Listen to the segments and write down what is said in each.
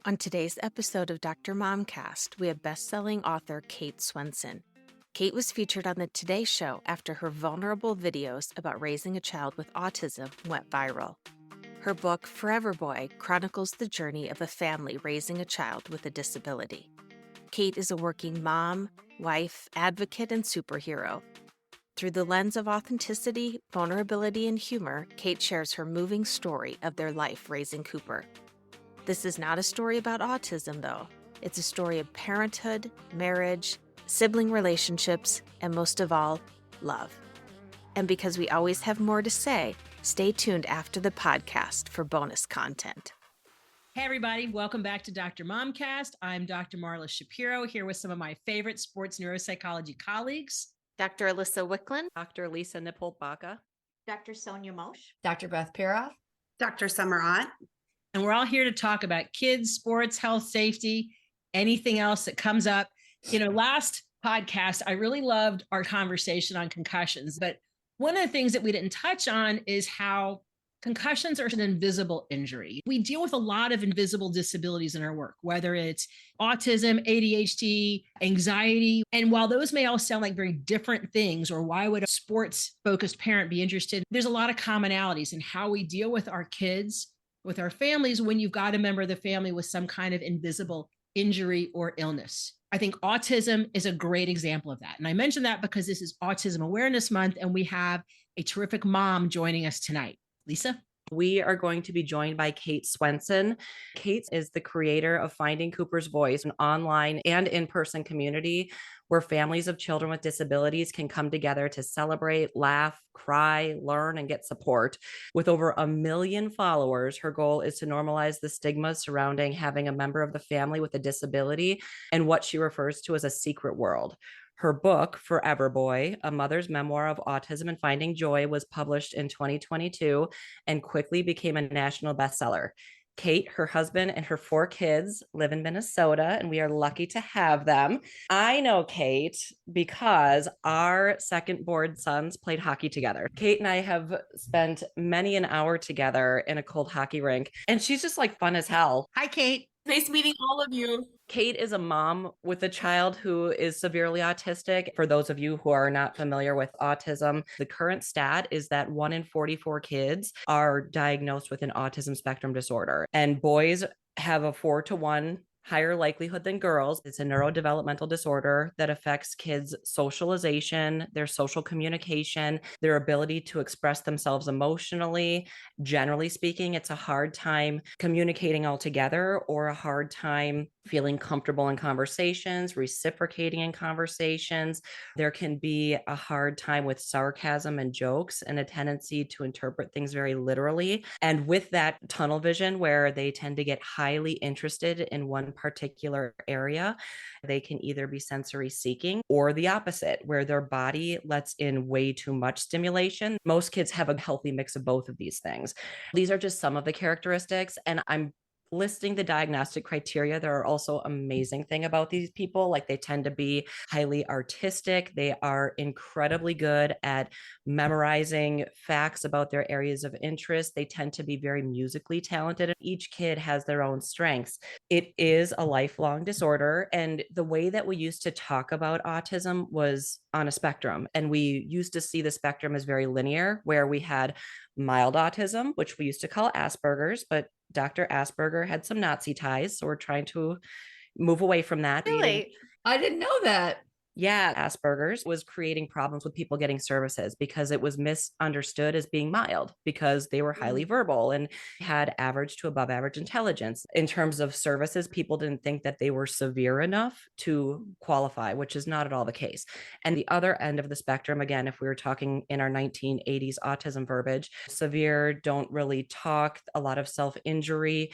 On today's episode of Dr. Momcast, we have best-selling author Kate Swenson. Kate was featured on the Today Show after her vulnerable videos about raising a child with autism went viral. Her book, Forever Boy, chronicles the journey of a family raising a child with a disability. Kate is a working mom, wife, advocate, and superhero. Through the lens of authenticity, vulnerability, and humor, Kate shares her moving story of their life raising Cooper. This is not a story about autism, though. It's a story of parenthood, marriage, sibling relationships, and most of all, love. And because we always have more to say, stay tuned after the podcast for bonus content. Hey, everybody. Welcome back to Dr. Momcast. I'm Dr. Marla Shapiro here with some of my favorite sports neuropsychology colleagues. Dr. Alyssa Wicklund, Dr. Lisa Nippolt-Baca, Dr. Sonia Mosh, Dr. Beth Piroff, Dr. Summer Ott. And we're all here to talk about kids, sports, health, safety, anything else that comes up. Last podcast, I really loved our conversation on concussions. But one of the things that we didn't touch on is how concussions are an invisible injury. We deal with a lot of invisible disabilities in our work, whether it's autism, ADHD, anxiety. And while those may all sound like very different things, or why would a sports-focused parent be interested, there's a lot of commonalities in how we deal with our kids, with our families, when you've got a member of the family with some kind of invisible injury or illness. I think autism is a great example of that. And I mention that because this is Autism Awareness Month, and we have a terrific mom joining us tonight. Lisa? We are going to be joined by Kate Swenson. Kate is the creator of Finding Cooper's Voice, an online and in-person community where families of children with disabilities can come together to celebrate, laugh, cry, learn, and get support. With over 1 million followers, her goal is to normalize the stigmas surrounding having a member of the family with a disability and what she refers to as a secret world. Her book, Forever Boy, A Mother's Memoir of Autism and Finding Joy, was published in 2022 and quickly became a national bestseller. Kate, her husband, and her 4 kids live in Minnesota, and we are lucky to have them. I know Kate because our second-born sons played hockey together. Kate and I have spent many an hour together in a cold hockey rink, and she's just like fun as hell. Hi, Kate. Nice meeting all of you. Kate is a mom with a child who is severely autistic. For those of you who are not familiar with autism, the current stat is that 1 in 44 kids are diagnosed with an autism spectrum disorder, and boys have a 4-to-1 higher likelihood than girls. It's a neurodevelopmental disorder that affects kids' socialization, their social communication, their ability to express themselves emotionally. Generally speaking, it's a hard time communicating altogether, or a hard time feeling comfortable in conversations, reciprocating in conversations. There can be a hard time with sarcasm and jokes, and a tendency to interpret things very literally. And with that tunnel vision, where they tend to get highly interested in one particular area, they can either be sensory seeking, or the opposite, where their body lets in way too much stimulation. Most kids have a healthy mix of both of these things. These are just some of the characteristics, and I'm listing the diagnostic criteria. There are also amazing thing about these people. Like, they tend to be highly artistic. They are incredibly good at memorizing facts about their areas of interest. They tend to be very musically talented. Each kid has their own strengths. It is a lifelong disorder. And the way that we used to talk about autism was on a spectrum. And we used to see the spectrum as very linear, where we had mild autism, which we used to call Asperger's, but Dr. Asperger had some Nazi ties, so we're trying to move away from that. Really? I didn't know that. Yeah, Asperger's was creating problems with people getting services because it was misunderstood as being mild, because they were highly verbal and had average to above average intelligence. In terms of services, people didn't think that they were severe enough to qualify, which is not at all the case. And the other end of the spectrum, again, if we were talking in our 1980s autism verbiage, severe, don't really talk, a lot of self-injury,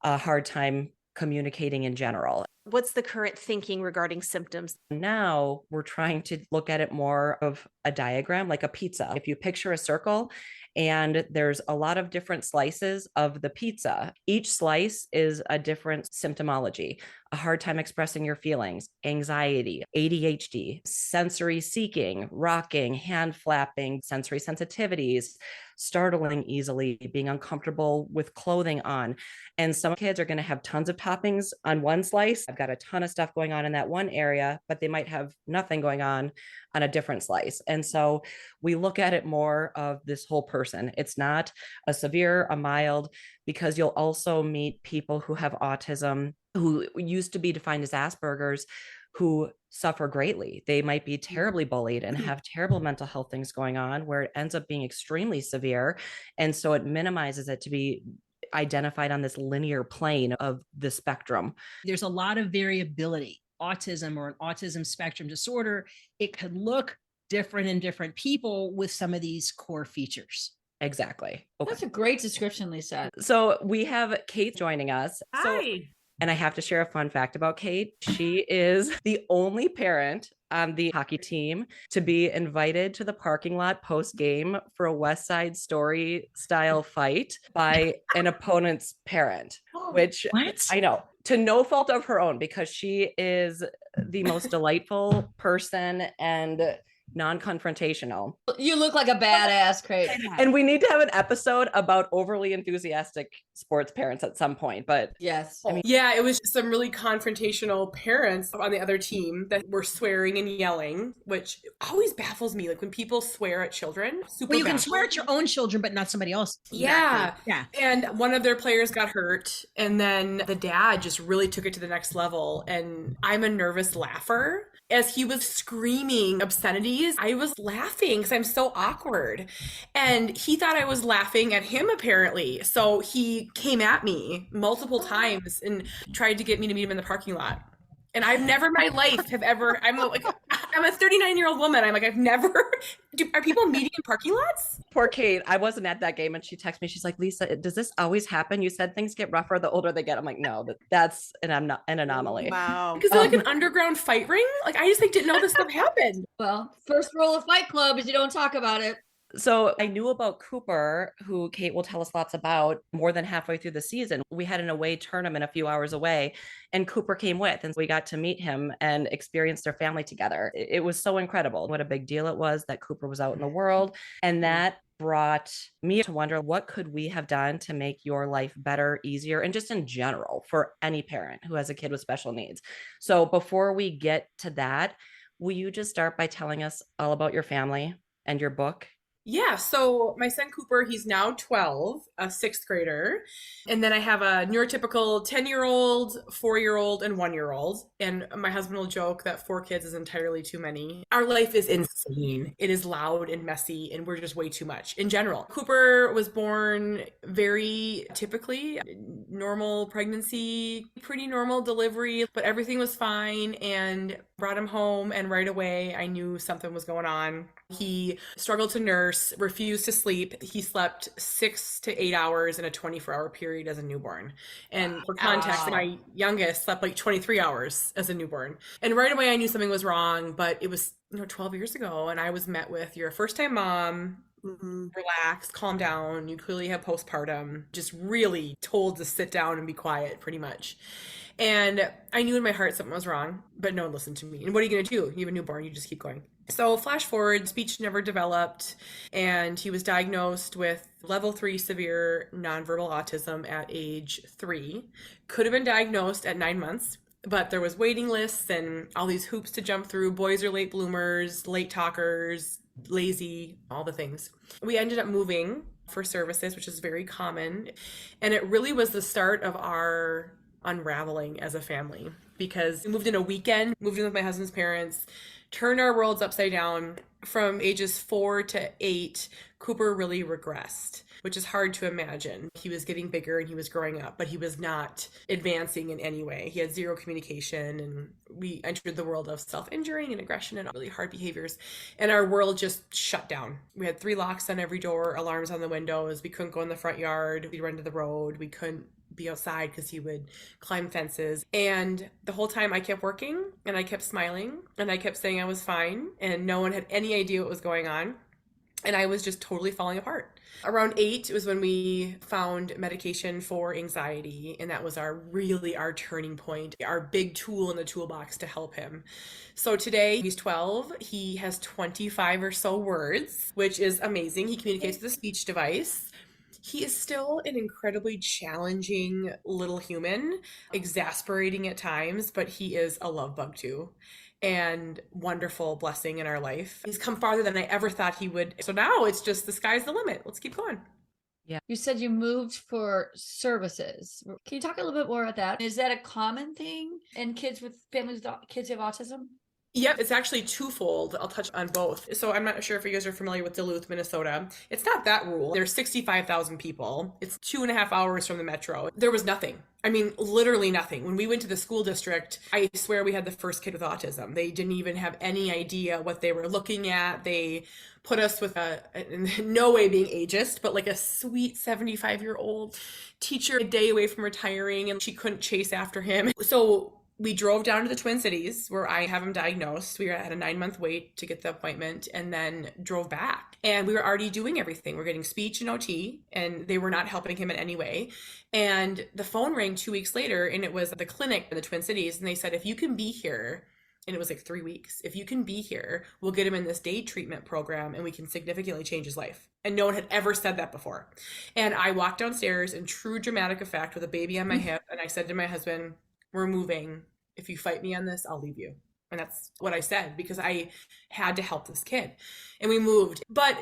a hard time communicating in general. What's the current thinking regarding symptoms? Now we're trying to look at it more of a diagram, like a pizza. If you picture a circle and there's a lot of different slices of the pizza, each slice is a different symptomology. a hard time expressing your feelings, anxiety, ADHD, sensory seeking, rocking, hand flapping, sensory sensitivities, startling easily, being uncomfortable with clothing on. And some kids are going to have tons of toppings on one slice. I've got a ton of stuff going on in that one area, but they might have nothing going on a different slice. And so we look at it more of this whole person. It's not a severe, a mild, because you'll also meet people who have autism, who used to be defined as Asperger's, who suffer greatly. They might be terribly bullied and have terrible mental health things going on where it ends up being extremely severe. And so it minimizes it to be identified on this linear plane of the spectrum. There's a lot of variability. Autism or an autism spectrum disorder, it could look different in different people with some of these core features. Exactly. Okay. That's a great description, Lisa. So we have Kate joining us. Hi. And I have to share a fun fact about Kate. She is the only parent on the hockey team to be invited to the parking lot post game for a West Side Story style fight by an opponent's parent, which What? I know, to no fault of her own, because she is the most delightful person and non-confrontational. You look like a badass, Kate. And we need to have an episode about overly enthusiastic sports parents at some point. But Yes. I mean, Yeah, it was some really confrontational parents on the other team that were swearing and yelling, which always baffles me. Like when people swear at children, super Well, you can baffling. swear at your own children, but not somebody else. Yeah. Yeah. And one of their players got hurt, and then the dad just really took it to the next level. And I'm a nervous laugher. As he was screaming obscenities, I was laughing because I'm so awkward. And he thought I was laughing at him, apparently. So he came at me multiple times and tried to get me to meet him in the parking lot. And I've never in my life have ever, I'm a 39-year-old woman. I'm like, I've never, are people meeting in parking lots? poor Kate, I wasn't at that game, and she texted me. She's like, Lisa, does this always happen? You said things get rougher the older they get. I'm like, no, that's an anomaly. Wow. Because they're like an underground fight ring. Like, I just didn't know this stuff happened. Well, first rule of Fight Club is you don't talk about it. So I knew about Cooper, who Kate will tell us lots about, more than halfway through the season. We had an away tournament a few hours away, and Cooper came with, and we got to meet him and experience their family together. It was so incredible. What a big deal it was that Cooper was out in the world. And that brought me to wonder, what could we have done to make your life better, easier, and just in general for any parent who has a kid with special needs? So before we get to that, will you just start by telling us all about your family and your book? Yeah, so my son Cooper, he's now 12, a sixth grader. And then I have a neurotypical 10-year-old, 4-year-old, and 1-year-old. And my husband will joke that 4 kids is entirely too many. Our life is insane. It is loud and messy, and we're just way too much in general. Cooper was born very typically, normal pregnancy, pretty normal delivery, but everything was fine, and brought him home, and right away I knew something was going on. He struggled to nurse, refused to sleep. He slept 6 to 8 hours in a 24-hour period as a newborn. And for context, my youngest slept like 23 hours as a newborn. And right away I knew something was wrong, but it was 12 years ago, and I was met with, you're a first-time mom, relax, calm down, you clearly have postpartum, just really told to sit down and be quiet, pretty much. And I knew in my heart something was wrong, but no one listened to me. And what are you going to do? You have a newborn, you just keep going. So flash forward, speech never developed, and he was diagnosed with level 3 severe nonverbal autism at age 3. Could have been diagnosed at 9 months, but there was waiting lists and all these hoops to jump through. Boys are late bloomers, late talkers, lazy, all the things. We ended up moving for services, which is very common. And it really was the start of our unraveling as a family, because we moved in a weekend, moved in with my husband's parents, turned our worlds upside down. From ages 4 to 8, Cooper really regressed, which is hard to imagine. He was getting bigger and he was growing up, but he was not advancing in any way. He had zero communication, and we entered the world of self-injuring and aggression and really hard behaviors. And our world just shut down. We had 3 locks on every door, alarms on the windows. We couldn't go in the front yard. We'd run to the road. We couldn't be outside because he would climb fences. And the whole time I kept working, and I kept smiling, and I kept saying I was fine, and no one had any idea what was going on. And I was just totally falling apart. Around 8 was when we found medication for anxiety, and that was our turning point, our big tool in the toolbox to help him. So today he's 12. He has 25 or so words, which is amazing. He communicates with a speech device. He is still an incredibly challenging little human, exasperating at times, but he is a love bug too, and wonderful blessing in our life. He's come farther than I ever thought he would. So now it's just the sky's the limit. Let's keep going. You said you moved for services. Can you talk a little bit more about that? Is that a common thing in families with kids who have autism? Yep, it's actually twofold. I'll touch on both. So I'm not sure if you guys are familiar with Duluth, Minnesota. It's not that rural. There's 65,000 people. It's 2.5 hours from the metro. There was nothing. I mean, literally nothing. When we went to the school district, I swear we had the first kid with autism. They didn't even have any idea what they were looking at. They put us with in no way being ageist, but like a sweet 75-year-old teacher a day away from retiring, and she couldn't chase after him. So we drove down to the Twin Cities where I have him diagnosed. We were at a 9-month wait to get the appointment, and then drove back. And we were already doing everything. We're getting speech and OT, and they were not helping him in any way. And the phone rang 2 weeks later, and it was the clinic in the Twin Cities. And they said, if you can be here, and it was like 3 weeks, if you can be here, we'll get him in this day treatment program and we can significantly change his life. And no one had ever said that before. And I walked downstairs in true dramatic effect with a baby on my hip. And I said to my husband, we're moving. If you fight me on this, I'll leave you. And that's what I said, because I had to help this kid. And we moved. But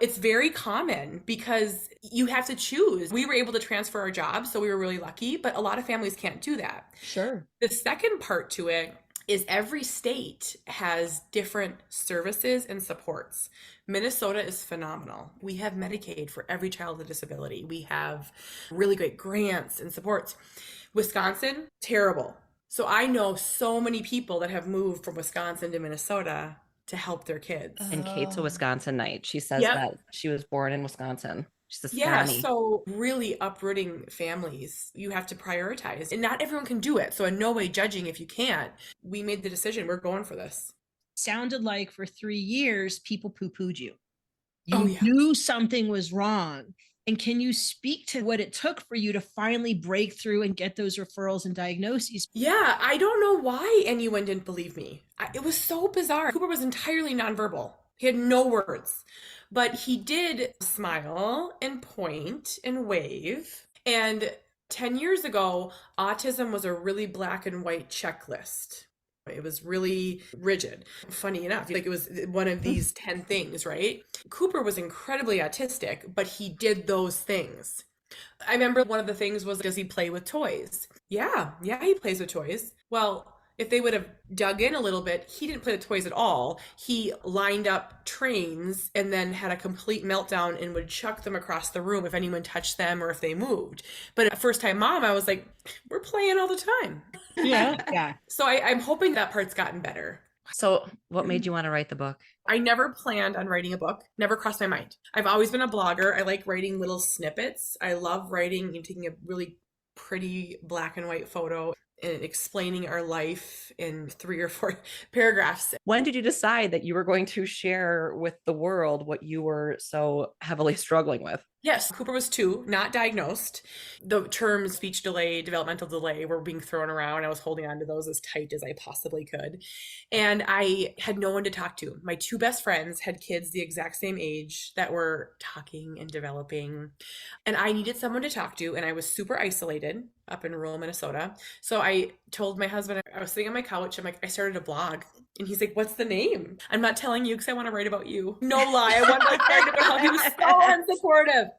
it's very common because you have to choose. We were able to transfer our jobs, so we were really lucky, but a lot of families can't do that. Sure. The second part to it is every state has different services and supports. Minnesota is phenomenal. We have Medicaid for every child with a disability. We have really great grants and supports. Wisconsin, terrible. So I know so many people that have moved from Wisconsin to Minnesota to help their kids. And Kate's a Wisconsinite. She says Yep. that she was born in Wisconsin. She's a Yeah, Swanee. so really uprooting families, you have to prioritize. And not everyone can do it. So in no way judging if you can't. We made the decision. We're going for this. Sounded like for 3 years, people poo-pooed you. Oh, You yeah. knew something was wrong. And can you speak to what it took for you to finally break through and get those referrals and diagnoses? Yeah, I don't know why anyone didn't believe me. It was so bizarre. Cooper was entirely nonverbal. He had no words, but he did smile and point and wave. And 10 years ago, autism was a really black and white checklist. It was really rigid. Funny enough, like it was one of these 10 things, right? Cooper was incredibly autistic, but he did those things. I remember one of the things was, does he play with toys? Yeah, he plays with toys. Well, if they would have dug in a little bit, he didn't play with toys at all. He lined up trains and then had a complete meltdown and would chuck them across the room if anyone touched them or if they moved. But at first time mom, I was like, we're playing all the time. Yeah. So I'm hoping that part's gotten better. So what made you want to write the book? I never planned on writing a book, never crossed my mind. I've always been a blogger. I like writing little snippets. I love writing and taking a really pretty black and white photo and explaining our life in 3 or 4 paragraphs. When did you decide that you were going to share with the world what you were so heavily struggling with? Yes, Cooper was 2, not diagnosed. The terms speech delay, developmental delay were being thrown around. I was holding on to those as tight as I possibly could. And I had no one to talk to. My 2 best friends had kids the exact same age that were talking and developing. And I needed someone to talk to. And I was super isolated up in rural Minnesota. So I told my husband, I was sitting on my couch. I'm like, I started a blog. And he's like, what's the name? I'm not telling you because I want to write about you. No lie. I want to write about how he was so unsupportive.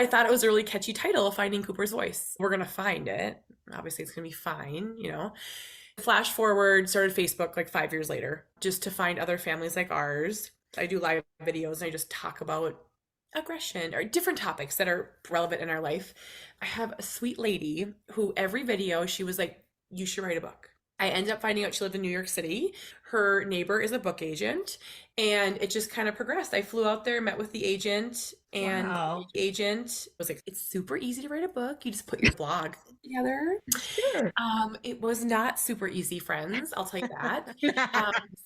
I thought it was a really catchy title, Finding Cooper's Voice. We're going to find it. Obviously, it's going to be fine, you know. Flash forward, started Facebook like 5 years later, just to find other families like ours. I do live videos and I just talk about aggression or different topics that are relevant in our life. I have a sweet lady who every video, she was like, you should write a book. I ended up finding out she lived in New York City. Her neighbor is a book agent, and it just kind of progressed. I flew out there, met with the agent, and the agent was like, it's super easy to write a book. You just put your blog together. Sure. It was not super easy, friends. I'll tell you that.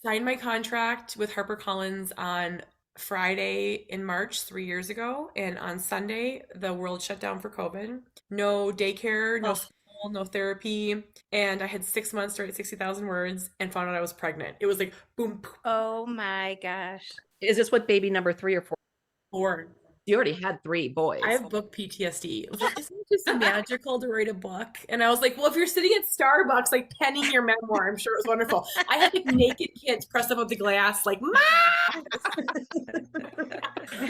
Signed my contract with HarperCollins on Friday in March 3 years ago. And on Sunday, the world shut down for COVID. No daycare, no Oh. school, no therapy. And I had 6 months to write 60,000 words and found out I was pregnant. It was like boom, boom, Oh my gosh. Is this what baby number 3 or 4? 4. You already had 3 boys. I have book PTSD. I was like, isn't it just magical to write a book? And I was like, well, if you're sitting at Starbucks, like penning your memoir, I'm sure it was wonderful. I had like naked kids pressed up on the glass, like, Ma!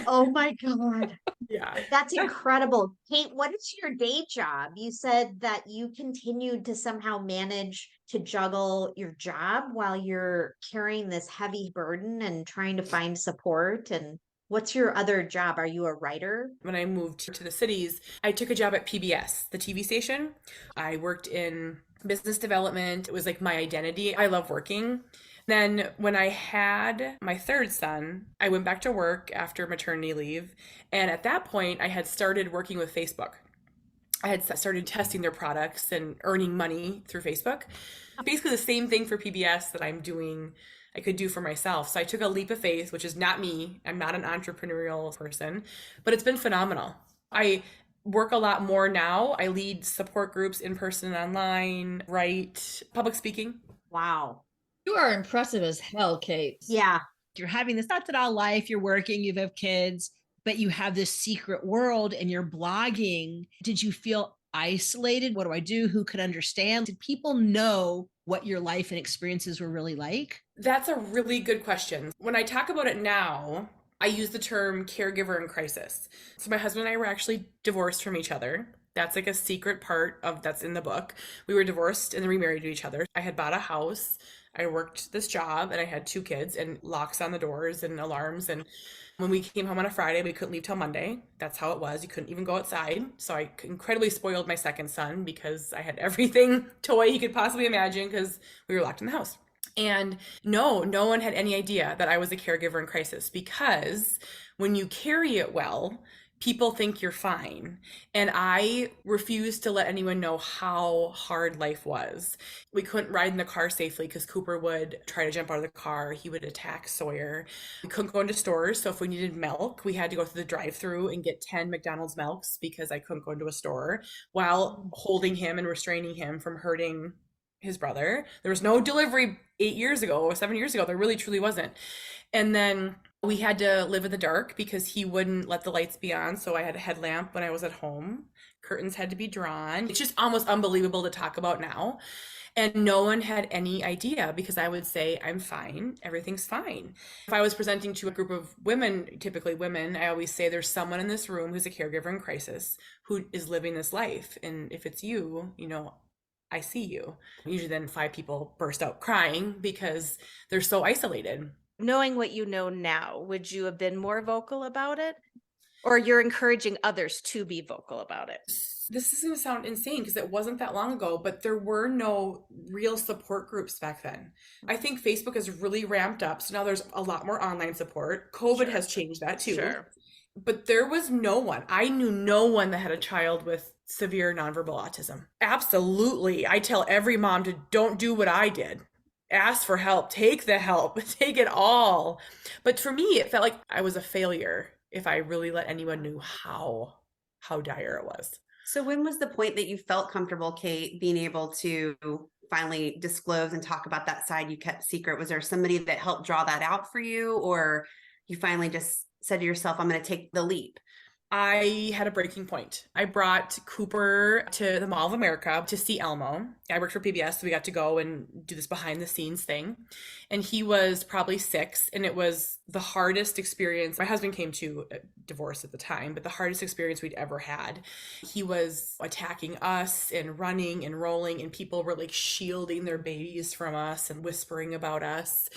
Oh my God. Yeah. That's incredible. Kate, what is your day job? You said that you continued to somehow manage to juggle your job while you're carrying this heavy burden and trying to find support. And what's your other job? Are you a writer? When I moved to the cities, I took a job at PBS, the TV station. I worked in business development. It was like my identity. I love working. Then when I had my third son, I went back to work after maternity leave. And at that point, I had started working with Facebook. I had started testing their products and earning money through Facebook. Basically the same thing for PBS that I'm doing, I could do for myself. So I took a leap of faith, which is not me. I'm not an entrepreneurial person, but it's been phenomenal. I work a lot more now. I lead support groups in person and online, write, public speaking. Wow. You are impressive as hell, Kate. Yeah. You're having this not at all life, you're working, you have kids, but you have this secret world and you're blogging. Did you feel isolated? What do I do? Who could understand? Did people know what your life and experiences were really like? That's a really good question. When I talk about it now, I use the term caregiver in crisis. So my husband and I were actually divorced from each other. That's like a secret part of that's in the book. We were divorced and then remarried to each other. I had bought a house. I worked this job and I had 2 kids and locks on the doors and alarms. And when we came home on a Friday, we couldn't leave till Monday. That's how it was. You couldn't even go outside. So I incredibly spoiled my second son because I had everything toy he could possibly imagine because we were locked in the house. And no one had any idea that I was a caregiver in crisis, because when you carry it well, people think you're fine. And I refused to let anyone know how hard life was. We couldn't ride in the car safely because Cooper would try to jump out of the car. He would attack Sawyer. We couldn't go into stores. So if we needed milk, we had to go through the drive-through and get 10 McDonald's milks because I couldn't go into a store while holding him and restraining him from hurting his brother. There was no delivery 8 years ago or 7 years ago. There really truly wasn't. And then we had to live in the dark because he wouldn't let the lights be on. So I had a headlamp when I was at home. Curtains had to be drawn. It's just almost unbelievable to talk about now. And no one had any idea because I would say, I'm fine. Everything's fine. If I was presenting to a group of women, typically women, I always say there's someone in this room who's a caregiver in crisis who is living this life. And if it's you, I see you. Usually then 5 people burst out crying because they're so isolated. Knowing what you know now, would you have been more vocal about it? Or you're encouraging others to be vocal about it? This is going to sound insane because it wasn't that long ago, but there were no real support groups back then. I think Facebook has really ramped up. So now there's a lot more online support. COVID has changed that too. Sure. But there was no one. I knew no one that had a child with severe nonverbal autism. Absolutely. I tell every mom to don't do what I did. Ask for help, take the help, take it all. But for me, it felt like I was a failure if I really let anyone know how dire it was. So when was the point that you felt comfortable, Kate, being able to finally disclose and talk about that side you kept secret? Was there somebody that helped draw that out for you, or you finally just said to yourself, I'm going to take the leap? I had a breaking point. I brought Cooper to the Mall of America to see Elmo. I worked for PBS, so we got to go and do this behind the scenes thing. And he was probably 6, and it was the hardest experience. My husband came to divorce at the time, but the hardest experience we'd ever had. He was attacking us and running and rolling, and people were like shielding their babies from us and whispering about us.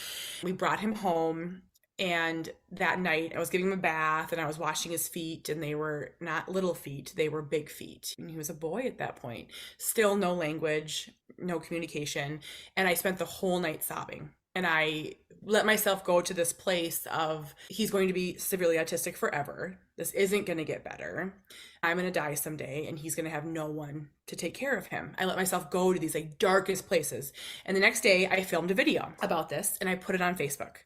We brought him home. And that night I was giving him a bath and I was washing his feet, and they were not little feet, they were big feet. And he was a boy at that point. Still no language, no communication. And I spent the whole night sobbing. And I let myself go to this place of he's going to be severely autistic forever. This isn't going to get better. I'm going to die someday and he's going to have no one to take care of him. I let myself go to these like darkest places. And the next day I filmed a video about this and I put it on Facebook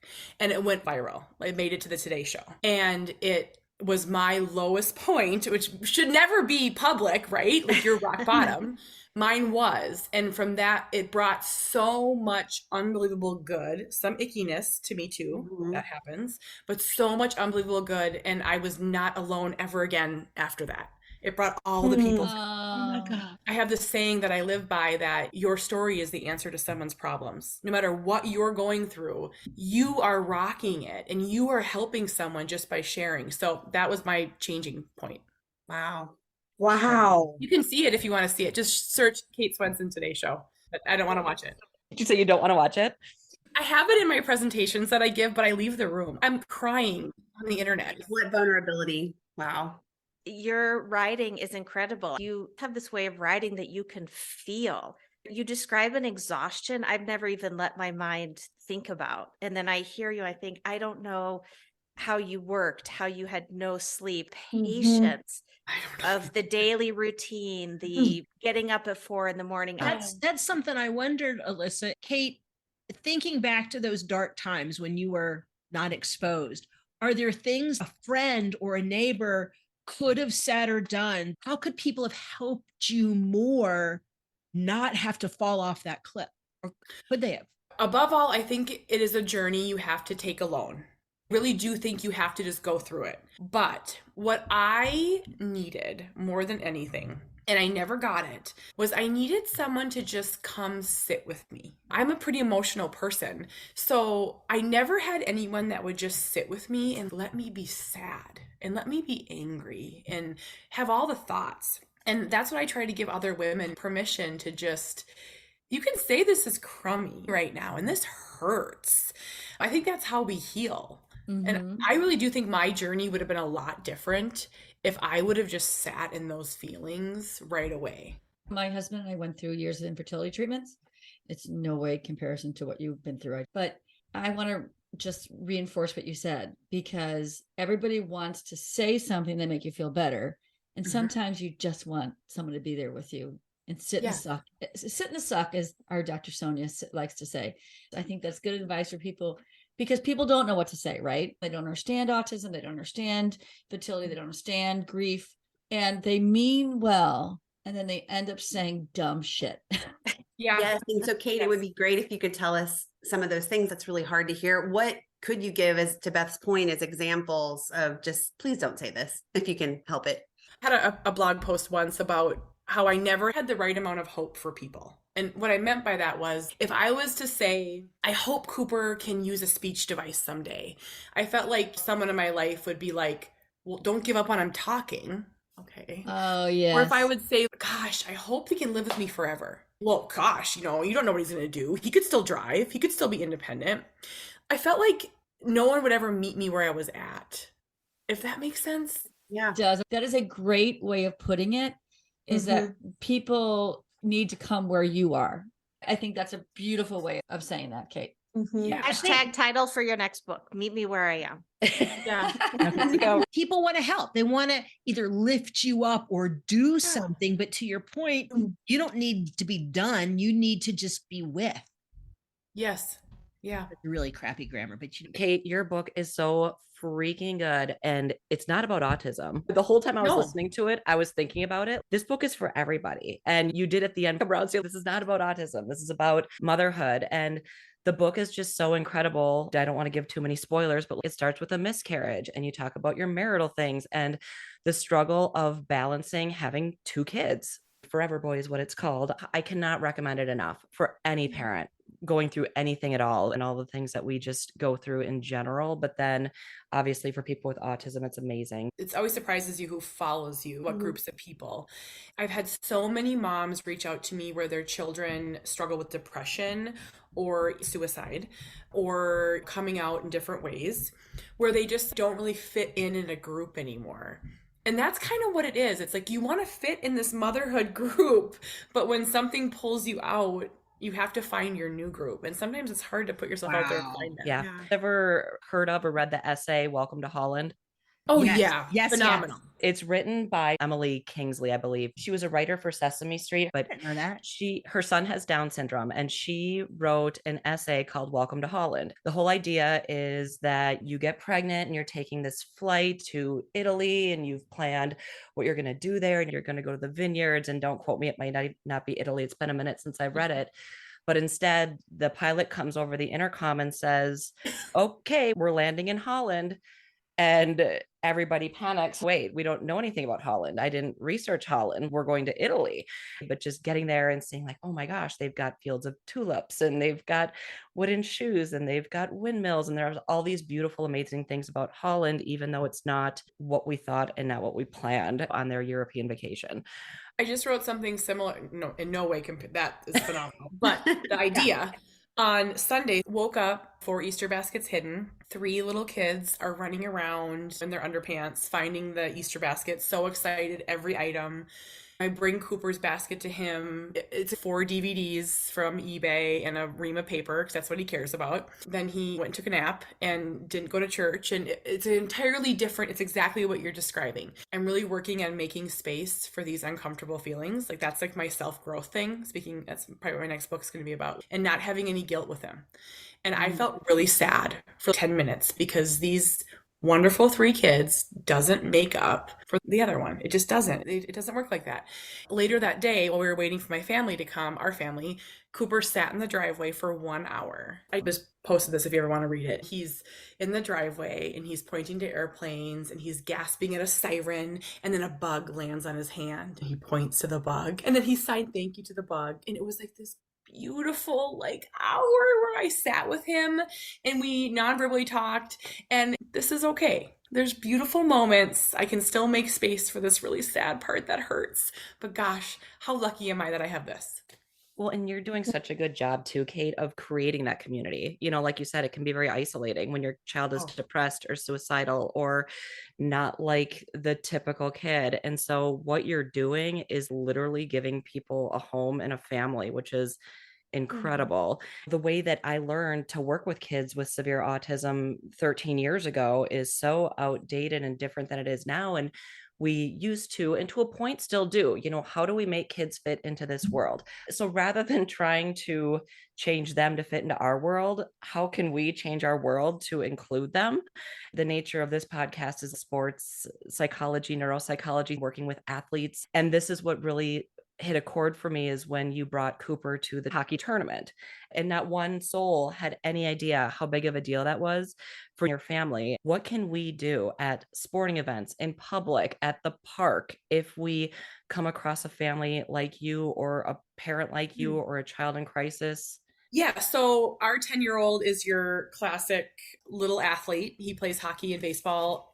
and it went viral. It made it to the Today Show. And it was my lowest point, which should never be public, right? Like your rock bottom. Mine was. And from that, it brought so much unbelievable good, some ickiness to me too. Mhm. That happens, but so much unbelievable good. And I was not alone ever again after that. It brought all the people. Oh my God. I have this saying that I live by, that your story is the answer to someone's problems. No matter what you're going through, you are rocking it and you are helping someone just by sharing. So that was my changing point. Wow. Wow. You can see it if you want to see it. Just search Kate Swenson Today Show. But I don't want to watch it. Did you say you don't want to watch it? I have it in my presentations that I give, but I leave the room. I'm crying on the internet. What vulnerability. Wow. Your writing is incredible. You have this way of writing that you can feel. You describe an exhaustion I've never even let my mind think about. And then I hear you, I think, I don't know how you worked, how you had no sleep, patience I don't know. of the daily routine, the getting up at 4 a.m. That's something I wondered, Alyssa. Kate, thinking back to those dark times when you were not exposed, are there things a friend or a neighbor could have said or done? How could people have helped you more not have to fall off that cliff? Or could they have? Above all, I think it is a journey you have to take alone. Really do think you have to just go through it. But what I needed more than anything, and I never got it, was I needed someone to just come sit with me. I'm a pretty emotional person. So I never had anyone that would just sit with me and let me be sad and let me be angry and have all the thoughts. And that's what I try to give other women permission to just, you can say this is crummy right now and this hurts. I think that's how we heal. And I really do think my journey would have been a lot different if I would have just sat in those feelings right away. My husband and I went through years of infertility treatments. It's no way comparison to what you've been through. But I want to just reinforce what you said, because everybody wants to say something that make you feel better. And sometimes you just want someone to be there with you and sit in the suck. Sit in the suck, as our Dr. Sonia likes to say. I think that's good advice for people, because people don't know what to say, right? They don't understand autism. They don't understand fertility. They don't understand grief. And they mean well, and then they end up saying dumb shit. Yes. And so, Kate, it would be great if you could tell us some of those things. That's really hard to hear. What could you give, as to Beth's point, as examples of just, please don't say this if you can help it? I had a blog post once about how I never had the right amount of hope for people. And what I meant by that was, if I was to say, I hope Cooper can use a speech device someday, I felt like someone in my life would be like, well, don't give up on him talking. Okay. Oh, yeah. Or if I would say, gosh, I hope he can live with me forever. Well, gosh, you don't know what he's going to do. He could still drive. He could still be independent. I felt like no one would ever meet me where I was at, if that makes sense. Yeah. That is a great way of putting it, is that people need to come where you are. I think that's a beautiful way of saying that, Kate. Yeah. Hashtag title for your next book, Meet Me Where I Am. Yeah. People want to help. They want to either lift you up or do something. But to your point, you don't need to be done. You need to just be with. Yes. Yeah. Really crappy grammar, but Kate, your book is so freaking good, and it's not about autism. The whole time I was listening to it, I was thinking about it. This book is for everybody. And you did at the end around, so this is not about autism. This is about motherhood. And the book is just so incredible. I don't want to give too many spoilers, but it starts with a miscarriage, and you talk about your marital things and the struggle of balancing having 2 kids. Forever Boy is what it's called. I cannot recommend it enough for any parent going through anything at all, and all the things that we just go through in general. But then obviously for people with autism, it's amazing. It always surprises you who follows you, what groups of people. I've had so many moms reach out to me where their children struggle with depression or suicide or coming out in different ways, where they just don't really fit in a group anymore. And that's kind of what it is. It's like you want to fit in this motherhood group, but when something pulls you out, You have to find your new group. And sometimes it's hard to put yourself out there and find that. Yeah. Yeah. Ever heard of or read the essay, Welcome to Holland? Oh, Yes. yeah. Yes, Phenomenal. It's written by Emily Kingsley, I believe. She was a writer for Sesame Street, but I didn't know that. her son has Down syndrome, and she wrote an essay called Welcome to Holland. The whole idea is that you get pregnant and you're taking this flight to Italy, and you've planned what you're going to do there, and you're going to go to the vineyards. And don't quote me, it might not be Italy. It's been a minute since I've read it. But instead, the pilot comes over the intercom and says, okay, we're landing in Holland. And everybody panics. Wait, we don't know anything about Holland. I didn't research Holland. We're going to Italy. But just getting there and seeing, like, oh my gosh, they've got fields of tulips, and they've got wooden shoes, and they've got windmills. And there's all these beautiful, amazing things about Holland, even though it's not what we thought and not what we planned on their European vacation. I just wrote something similar. No, in no way that is phenomenal. But the idea on Sunday, woke up, 4 Easter baskets hidden. 3 little kids are running around in their underpants, finding the Easter basket. So excited, every item. I bring Cooper's basket to him. It's 4 DVDs from eBay and a ream of paper, because that's what he cares about. Then he went and took a nap and didn't go to church. And it's entirely different. It's exactly what you're describing. I'm really working on making space for these uncomfortable feelings. Like, that's like my self-growth thing. Speaking, that's probably what my next book's going to be about. And not having any guilt with him. And I felt really sad for 10 minutes because these wonderful 3 kids doesn't make up for the other one. It just doesn't. It doesn't work like that. Later that day, while we were waiting for my family to come, our family, Cooper sat in the driveway for 1 hour. I just posted this if you ever want to read it. He's in the driveway and he's pointing to airplanes and he's gasping at a siren, and then a bug lands on his hand. He points to the bug and then he signed thank you to the bug. And it was like this beautiful hour where I sat with him and we non-verbally talked, and this is okay. There's beautiful moments. I can still make space for this really sad part that hurts, but gosh, how lucky am I that I have this? Well, and you're doing such a good job too, Kate, of creating that community. Like you said, it can be very isolating when your child is depressed or suicidal or not like the typical kid. And so what you're doing is literally giving people a home and a family, which is incredible. The way that I learned to work with kids with severe autism 13 years ago is so outdated and different than it is now. And we used to, and to a point still do, how do we make kids fit into this world? So rather than trying to change them to fit into our world, how can we change our world to include them? The nature of this podcast is sports psychology, neuropsychology, working with athletes. And this is what really hit a chord for me, is when you brought Cooper to the hockey tournament, and not one soul had any idea how big of a deal that was for your family. What can we do at sporting events, in public, at the park, if we come across a family like you, or a parent like you, or a child in crisis? Yeah, so our 10-year-old is your classic little athlete. He plays hockey and baseball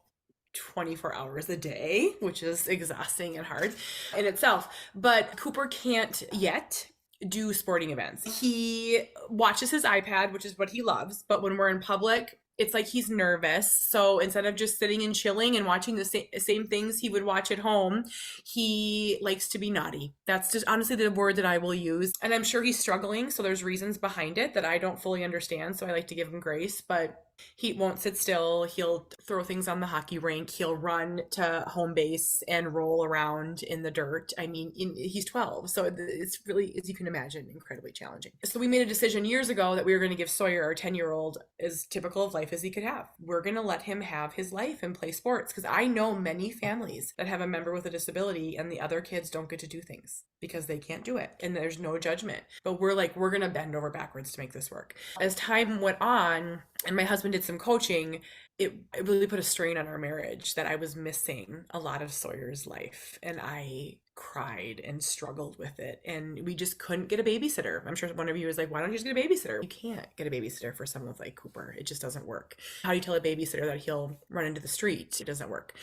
24 hours a day, which is exhausting and hard in itself. But Cooper can't yet do sporting events. He watches his iPad, which is what he loves. But when we're in public, it's like he's nervous. So instead of just sitting and chilling and watching the same things he would watch at home, he likes to be naughty. That's just honestly the word that I will use. And I'm sure he's struggling. So there's reasons behind it that I don't fully understand. So I like to give him grace. But he won't sit still. He'll throw things on the hockey rink. He'll run to home base and roll around in the dirt. I mean, he's 12. So it's really, as you can imagine, incredibly challenging. So we made a decision years ago that we were going to give Sawyer, our 10-year-old, as typical of life as he could have. We're going to let him have his life and play sports, because I know many families that have a member with a disability and the other kids don't get to do things because they can't do it. And there's no judgment. But we're going to bend over backwards to make this work. As time went on, and my husband did some coaching, it really put a strain on our marriage that I was missing a lot of Sawyer's life. And I cried and struggled with it. And we just couldn't get a babysitter. I'm sure one of you was like, why don't you just get a babysitter? You can't get a babysitter for someone like Cooper. It just doesn't work. How do you tell a babysitter that he'll run into the street? It doesn't work.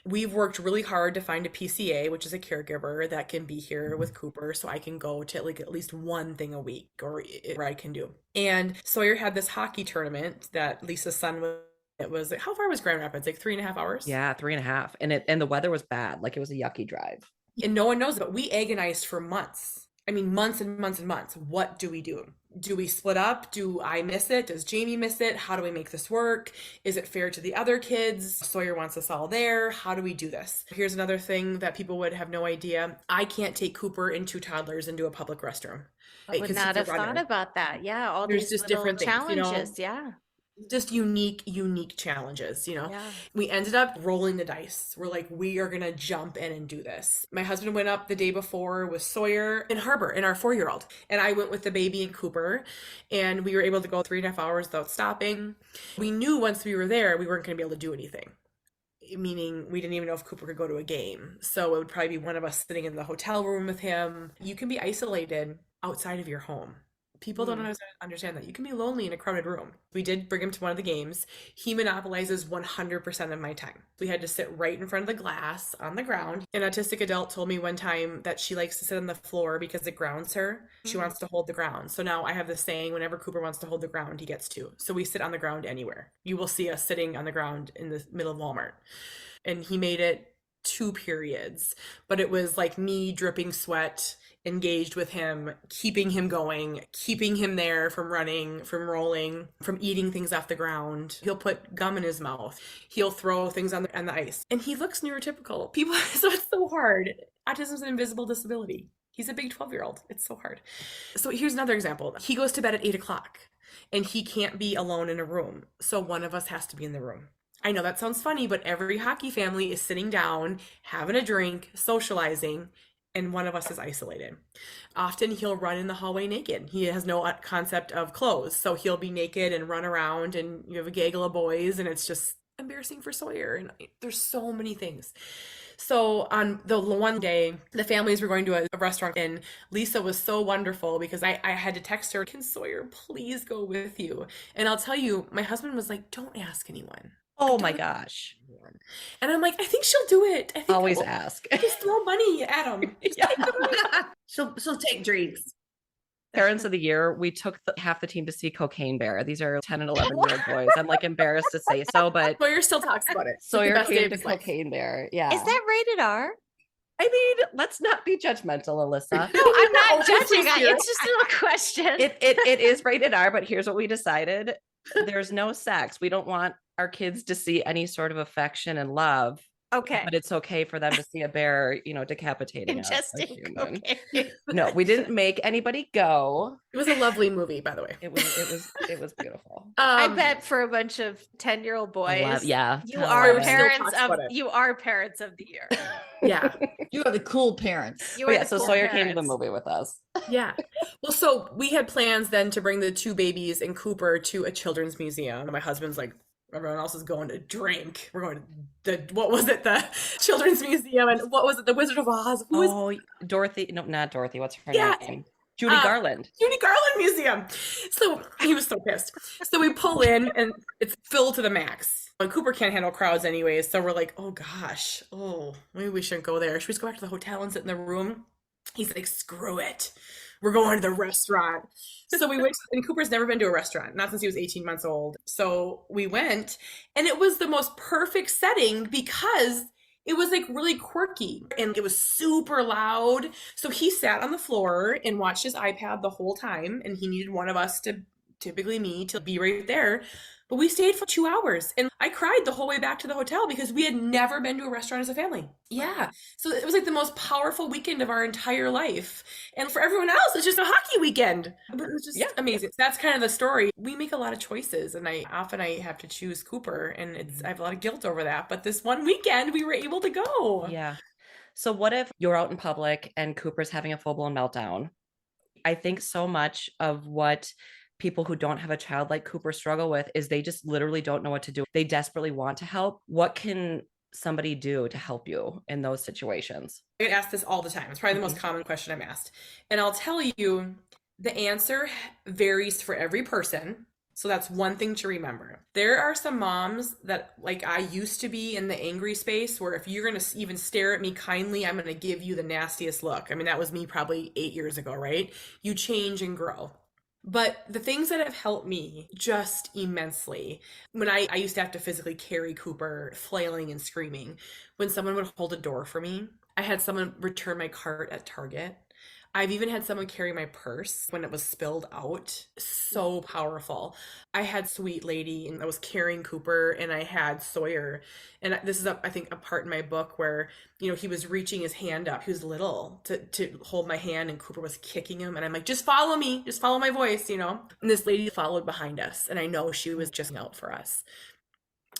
We've worked really hard to find a PCA, which is a caregiver that can be here with Cooper, so I can go to at least one thing a week, or I can do. And Sawyer had this hockey tournament that Lisa's son was. It was how far was Grand Rapids? 3.5 hours? Yeah, 3.5. And the weather was bad. It was a yucky drive. And no one knows, but we agonized for months months and months and months. What do we do? Do we split up? Do I miss it? Does Jamie miss it? How do we make this work? Is it fair to the other kids? Sawyer wants us all there. How do we do this? Here's another thing that people would have no idea. I can't take Cooper and 2 toddlers into a public restroom. I would not have thought about that. Yeah, all There's these just little different things, you know? challenges. Yeah. Just unique challenges, you know. Yeah. We ended up rolling the dice. We're like, we are gonna jump in and do this. My husband went up the day before with Sawyer in Harbor and our 4-year-old, and I went with the baby and Cooper, and we were able to go 3.5 hours without stopping. We knew once we were there we weren't gonna be able to do anything, meaning we didn't even know if Cooper could go to a game. So it would probably be one of us sitting in the hotel room with him. You can be isolated outside of your home. People don't understand that. You can be lonely in a crowded room. We did bring him to one of the games. He monopolizes 100% of my time. We had to sit right in front of the glass on the ground. An autistic adult told me one time that she likes to sit on the floor because it grounds her. She wants to hold the ground. So now I have this saying, whenever Cooper wants to hold the ground, he gets to. So we sit on the ground anywhere. You will see us sitting on the ground in the middle of Walmart. And he made it 2 periods, but it was like me dripping sweat, engaged with him, keeping him going, keeping him there from running, from rolling, from eating things off the ground. He'll put gum in his mouth. He'll throw things on the ice. And he looks neurotypical. People, so it's so hard. Autism's an invisible disability. He's a big 12-year-old. It's so hard. So here's another example. He goes to bed at 8 o'clock and he can't be alone in a room. So one of us has to be in the room. I know that sounds funny, but every hockey family is sitting down, having a drink, socializing, and one of us is isolated. Often he'll run in the hallway naked. He has no concept of clothes. So he'll be naked and run around, and you have a gaggle of boys, and it's just embarrassing for Sawyer. And there's so many things. So on the one day, the families were going to a restaurant, and Lisa was so wonderful because I had to text her, can Sawyer please go with you? And I'll tell you, my husband was like, don't ask anyone. Oh my gosh. And I'm like, I think she'll do it. I think Always ask. Just throw money at him. Yeah. She'll take drinks. Parents of the Year, we took half the team to see Cocaine Bear. These are 10 and 11-year-old boys. I'm like embarrassed to say so, but Sawyer still talks about it. Sawyer came to Cocaine Bear. Yeah. Is that rated R? I mean, let's not be judgmental, Alyssa. No, I'm not judging. It's just a little question. It is rated R, but here's what we decided. There's no sex. We don't want our kids to see any sort of affection and love. Okay. But it's okay for them to see a bear, decapitating a human. Okay. No, we didn't make anybody go. It was a lovely movie, by the way. It was beautiful. I bet for a bunch of 10-year-old boys, you are parents of the year. Yeah. You are the cool parents. So Sawyer came to the movie with us. Yeah. Well, so we had plans then to bring the 2 babies and Cooper to a children's museum. My husband's like, everyone else is going to drink. We're going to the Children's Museum, and what was it? The Wizard of Oz. Dorothy? No, not Dorothy. What's her name? Judy Garland. Judy Garland Museum. So he was so pissed. So we pull in and it's filled to the max. And Cooper can't handle crowds anyways. So we're like, oh gosh, maybe we shouldn't go there. Should we just go back to the hotel and sit in the room? He's like, screw it. We're going to the restaurant. So we went, and Cooper's never been to a restaurant, not since he was 18 months old. So we went, and it was the most perfect setting because it was like really quirky and it was super loud. So he sat on the floor and watched his iPad the whole time, and he needed one of us, typically me, to be right there. But we stayed for 2 hours, and I cried the whole way back to the hotel because we had never been to a restaurant as a family. Yeah. So it was like the most powerful weekend of our entire life. And for everyone else, it's just a hockey weekend. But it was just amazing. So that's kind of the story. We make a lot of choices, and I often have to choose Cooper, and I have a lot of guilt over that. But this one weekend, we were able to go. Yeah. So what if you're out in public and Cooper's having a full-blown meltdown? I think so much of what people who don't have a child like Cooper struggle with is they just literally don't know what to do. They desperately want to help. What can somebody do to help you in those situations? I get asked this all the time. It's probably the most common question I'm asked. And I'll tell you, the answer varies for every person. So that's one thing to remember. There are some moms that, like I used to be, in the angry space where if you're going to even stare at me kindly, I'm going to give you the nastiest look. I mean, that was me probably 8 years ago, right? You change and grow. But the things that have helped me just immensely, when I used to have to physically carry Cooper flailing and screaming, when someone would hold a door for me, I had someone return my cart at Target. I've even had someone carry my purse when it was spilled out. So powerful. I had Sweet Lady and I was carrying Cooper, and I had Sawyer. And this is, I think, a part in my book where, he was reaching his hand up. He was little to hold my hand, and Cooper was kicking him. And I'm like, just follow me. Just follow my voice, And this lady followed behind us. And I know she was just out for us.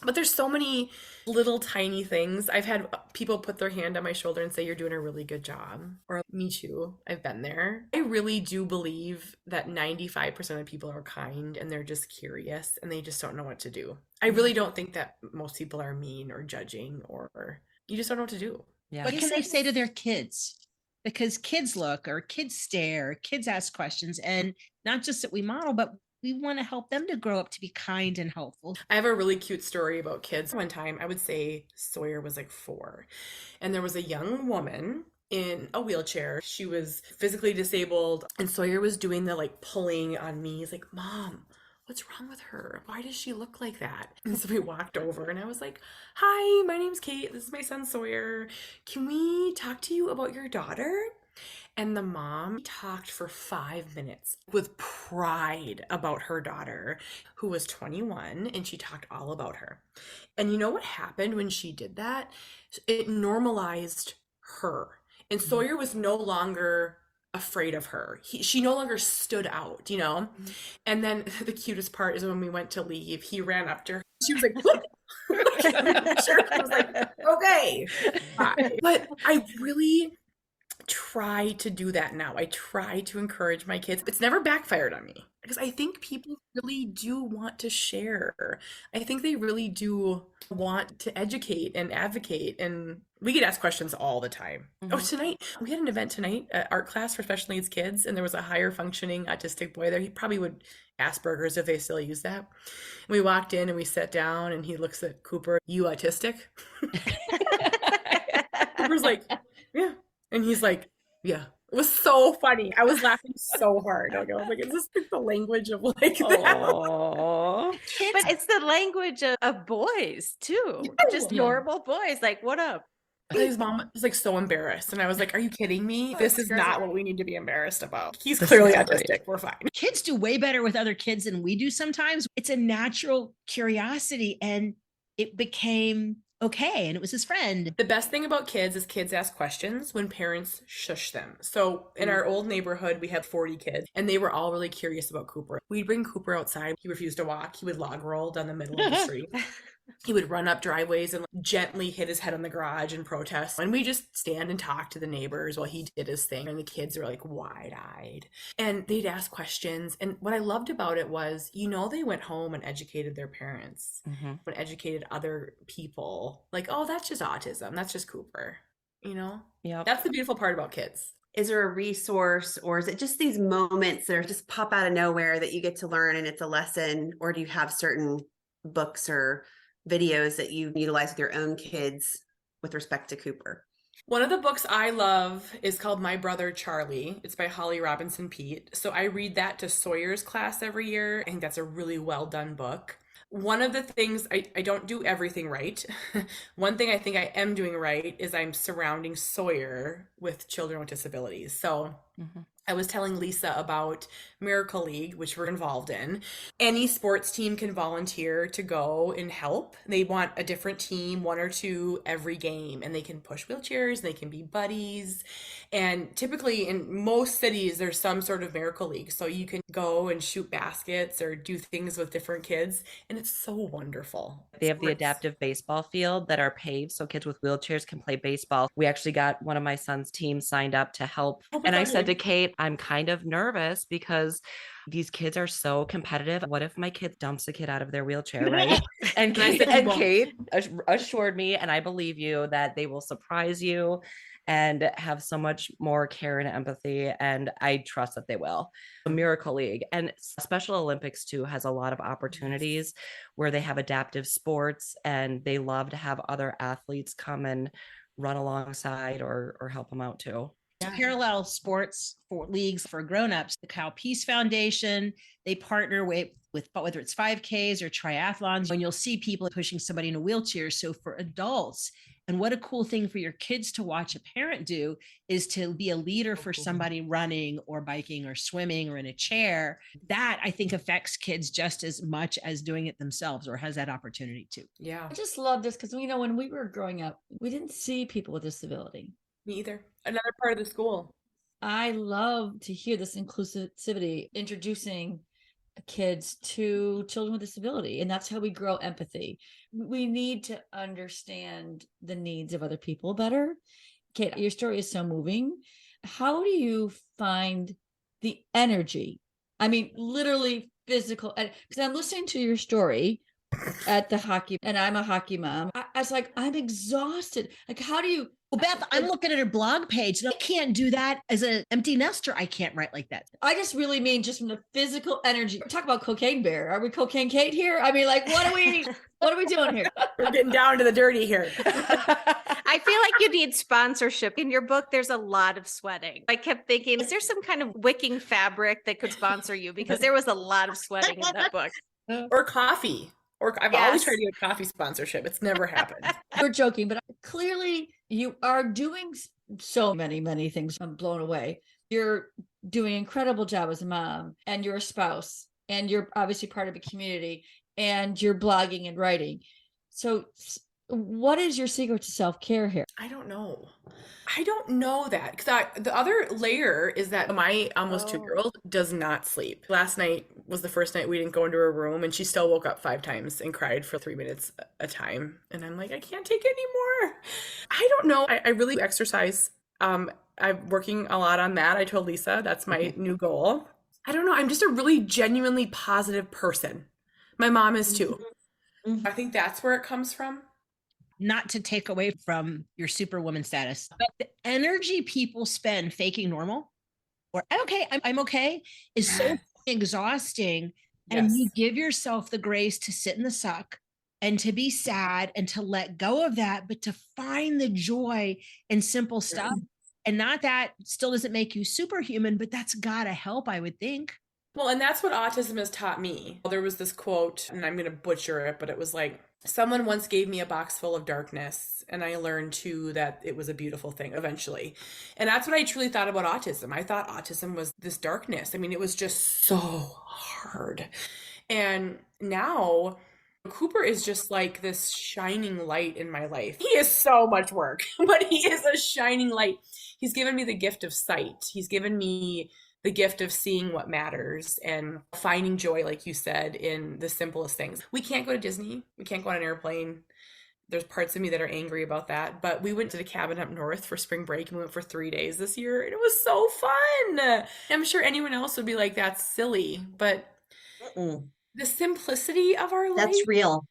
But there's so many little tiny things. I've had people put their hand on my shoulder and say, you're doing a really good job. Or me too. I've been there. I really do believe that 95% of people are kind and they're just curious and they just don't know what to do. I really don't think that most people are mean or judging, or you just don't know what to do. Yeah. What can they say to their kids? Because kids look, or kids stare, kids ask questions, and not just that we model, but we want to help them to grow up to be kind and helpful. I have a really cute story about kids. One time, I would say Sawyer was like 4, and there was a young woman in a wheelchair. She was physically disabled, and Sawyer was doing the pulling on me. He's like, Mom, what's wrong with her? Why does she look like that? And so we walked over, and I was like, hi, my name's Kate. This is my son, Sawyer. Can we talk to you about your daughter? And the mom talked for 5 minutes with pride about her daughter, who was 21, and she talked all about her. And you know what happened when she did that? It normalized her. And Sawyer was no longer afraid of her. She no longer stood out, And then the cutest part is when we went to leave, he ran up to her. She was like, what? I was like, okay. Bye. But I really try to do that now. I try to encourage my kids. It's never backfired on me because I think people really do want to share. I think they really do want to educate and advocate, and we get asked questions all the time. Oh, tonight we had an event tonight, art class for special needs kids, and there was a higher functioning autistic boy there. He probably would Asperger's if they still use that. And we walked in and we sat down, and he looks at Cooper, you autistic? Cooper's like, yeah. And he's like, yeah. It was so funny. I was laughing so hard. I was like, is this the language of that? But it's the language of boys too. Just normal boys. Like, what up? His mom was so embarrassed. And I was like, are you kidding me? This is not what we need to be embarrassed about. He's clearly autistic. We're fine. Kids do way better with other kids than we do sometimes. It's a natural curiosity, and it became okay, and it was his friend. The best thing about kids is kids ask questions when parents shush them. So in our old neighborhood, we had 40 kids, and they were all really curious about Cooper. We'd bring Cooper outside. He refused to walk. He would log roll down the middle of the street. He would run up driveways and gently hit his head on the garage and protest. And we just stand and talk to the neighbors while he did his thing. And the kids were wide-eyed. And they'd ask questions. And what I loved about it was, they went home and educated their parents, but educated other people. Oh, that's just autism. That's just Cooper. Yeah. That's the beautiful part about kids. Is there a resource, or is it just these moments that just pop out of nowhere that you get to learn and it's a lesson? Or do you have certain books or videos that you utilize with your own kids with respect to Cooper? One of the books I love is called My Brother Charlie. It's by Holly Robinson Peete. So I read that to Sawyer's class every year. I think that's a really well done book. One of the things, I don't do everything right. One thing I think I am doing right is I'm surrounding Sawyer with children with disabilities. So I was telling Lisa about Miracle League, which we're involved in. Any sports team can volunteer to go and help. They want a different team, 1 or 2 every game, and they can push wheelchairs, and they can be buddies. And typically in most cities, there's some sort of Miracle League. So you can go and shoot baskets or do things with different kids. And it's so wonderful. They have the adaptive baseball field that are paved so kids with wheelchairs can play baseball. We actually got one of my son's teams signed up to help. And I said to Kate, I'm kind of nervous because these kids are so competitive. What if my kid dumps a kid out of their wheelchair, right? And Kate assured me, and I believe you, that they will surprise you and have so much more care and empathy. And I trust that they will. Miracle League and Special Olympics too has a lot of opportunities where they have adaptive sports, and they love to have other athletes come and run alongside or help them out too. Parallel sports for leagues for grownups. The Cow Peace Foundation, they partner with whether it's 5Ks or triathlons, and you'll see people pushing somebody in a wheelchair. So for adults, And what a cool thing for your kids to watch a parent do is to be a leader for somebody running or biking or swimming or in a chair. That I think affects kids just as much as doing it themselves or has that opportunity to. Yeah. I just love this because, when we were growing up, we didn't see people with disability. Me either. Another part of the school. I love to hear this inclusivity, introducing kids to children with disability. And that's how we grow empathy. We need to understand the needs of other people better. Kate, your story is so moving. How do you find the energy? I mean, literally physical, because I'm listening to your story at the hockey, and I'm a hockey mom. I was like, I'm exhausted. Like, how do you? Well, Beth, I'm looking at her blog page and I can't do that as an empty nester. I can't write like that. I just really mean just from the physical energy. Talk about cocaine bear. Are we cocaine Kate here? I mean, like, what are we doing here? We're getting down to the dirty here. I feel like you need sponsorship. In your book, there's a lot of sweating. I kept thinking, is there some kind of wicking fabric that could sponsor you? Because there was a lot of sweating in that book. Or coffee. Or I've always tried to get coffee sponsorship. It's never happened. We're joking, but clearly you are doing so many things. I'm blown away. You're doing an incredible job as a mom, and you're a spouse, and you're obviously part of a community, and you're blogging and writing. So what is your secret to self-care here? I don't know that, because the other layer is that my almost 2-year-old does not sleep. Last night was the first night we didn't go into her room, and she still woke up 5 times and cried for 3 minutes a time. And I'm like, I can't take it anymore. I don't know. I really exercise. I'm working a lot on that. I told Lisa that's my new goal. I don't know. I'm just a really genuinely positive person. My mom is too. I think that's where it comes from. Not to take away from your superwoman status, but the energy people spend faking normal or I'm okay is so exhausting. And you give yourself the grace to sit in the suck and to be sad and to let go of that, but to find the joy in simple stuff. And not that still doesn't make you superhuman, but that's gotta help, I would think. Well, and that's what autism has taught me. There was this quote, and I'm going to butcher it, but it was like, someone once gave me a box full of darkness, and I learned too that it was a beautiful thing eventually. And that's what I truly thought about autism. I thought autism was this darkness. I mean, it was just so hard. And now Cooper is just like this shining light in my life. He is so much work, but he is a shining light. He's given me the gift of sight. He's given me the gift of seeing what matters and finding joy, like you said, in the simplest things. We can't go to Disney. We can't go on an airplane. There's parts of me that are angry about that. But we went to the cabin up north for spring break, and we went for 3 days this year. And it was so fun. I'm sure anyone else would be like, that's silly. But the simplicity of our life. That's real.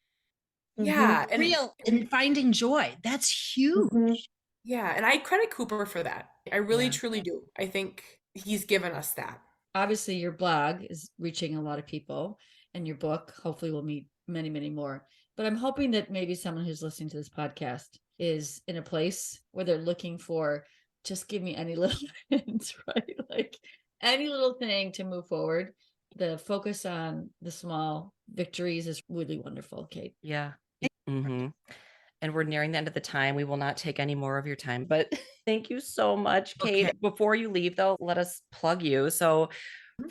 Yeah. And real and finding joy. That's huge. Yeah. And I credit Cooper for that. I really, truly do. I think he's given us that. Obviously, your blog is reaching a lot of people, and your book hopefully will meet many more. But I'm hoping that maybe someone who's listening to this podcast is in a place where they're looking for, just give me any little hint, right? Like any little thing to move forward. The focus on the small victories is really wonderful, Kate. Yeah. And we're nearing the end of the time. We will not take any more of your time, but thank you so much, Kate. Okay. Before you leave, though, let us plug you. So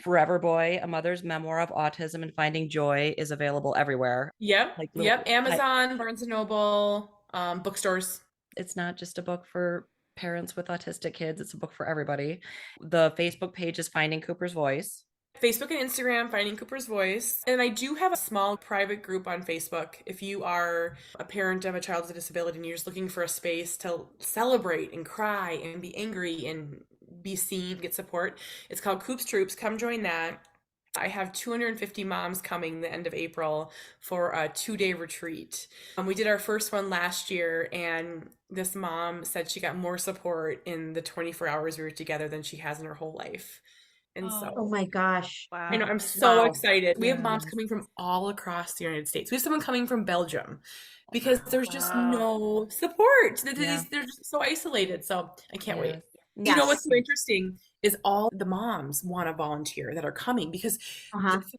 Forever Boy, A Mother's Memoir of Autism and Finding Joy is available everywhere. Yep. Amazon, Barnes & Noble, bookstores. It's not just a book for parents with autistic kids. It's a book for everybody. The Facebook page is Finding Cooper's Voice. Facebook and Instagram, Finding Cooper's Voice. And I do have a small private group on Facebook. If you are a parent of a child with a disability and you're just looking for a space to celebrate and cry and be angry and be seen, get support, it's called Coops Troops. Come join that. I have 250 moms coming the end of April for a 2-day retreat. We did our first one last year, and this mom said she got more support in the 24 hours we were together than she has in her whole life. And oh my gosh. Wow. I know, I'm so excited. We have moms coming from all across the United States. We have someone coming from Belgium because there's just no support. They're just so isolated. So I can't wait. Yes. You know what's so interesting is all the moms want to volunteer that are coming, because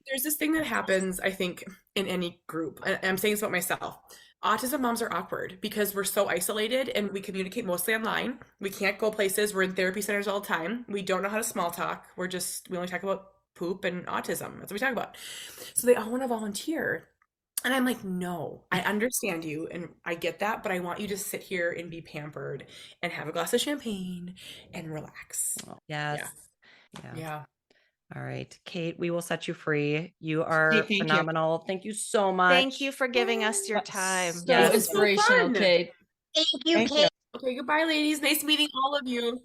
there's this thing that happens, I think, in any group. I'm saying this about myself. autism moms are awkward because we're so isolated and we communicate mostly online. We can't go places. We're in therapy centers all the time. We don't know how to small talk. We only talk about poop and autism. That's what we talk about. So they all want to volunteer. And I'm like, no, I understand you and I get that, but I want you to sit here and be pampered and have a glass of champagne and relax. Yes. Yeah. All right, Kate, we will set you free. You are Thank you. phenomenal. Thank you so much. Thank you for giving us your time. So Yes. inspirational, fun. Kate. Thank you, Thank Kate. Okay, goodbye, ladies. Nice meeting all of you.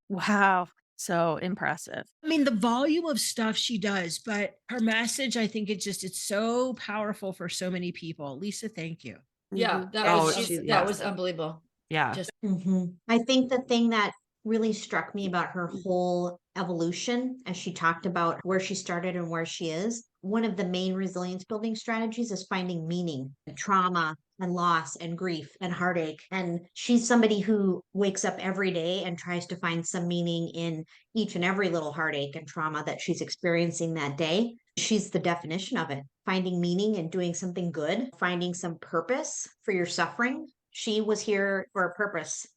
Wow. So impressive. I mean, the volume of stuff she does, but her message, I think it's so powerful for so many people. Lisa, thank you. Yeah, Mhm. that Oh, was she's that was awesome. unbelievable. Yeah. Just I think the thing that really struck me about her whole evolution, as she talked about where she started and where she is, one of the main resilience building strategies is finding meaning in trauma and loss and grief and heartache. And she's somebody who wakes up every day and tries to find some meaning in each and every little heartache and trauma that she's experiencing that day. She's the definition of it, finding meaning and doing something good, finding some purpose for your suffering. She was here for a purpose.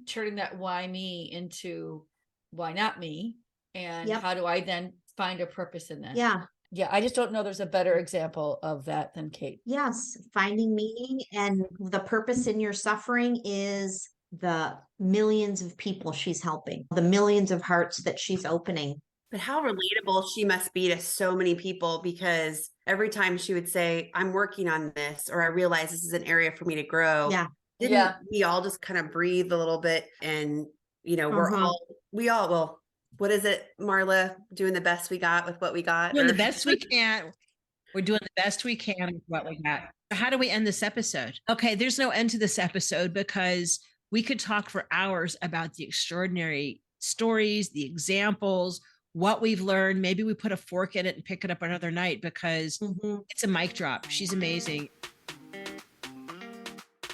turning that why me into why not me, and Yep. how do I then find a purpose in that? Yeah. Yeah, I just don't know there's a better example of that than Kate. Yes. Finding meaning and the purpose in your suffering is the millions of people she's helping, the millions of hearts that she's opening. But how relatable she must be to so many people, because every time she would say, I'm working on this, or I realize this is an area for me to grow. Yeah. Didn't we all just kind of breathe a little bit? And, well, what is it, Marla? Doing the best we got with what we got? Doing the best we can. We're doing the best we can with what we got. How do we end this episode? Okay, there's no end to this episode because we could talk for hours about the extraordinary stories, the examples, what we've learned. Maybe we put a fork in it and pick it up another night because it's a mic drop. She's amazing.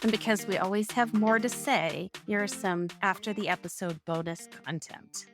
And because we always have more to say, here are some after the episode bonus content.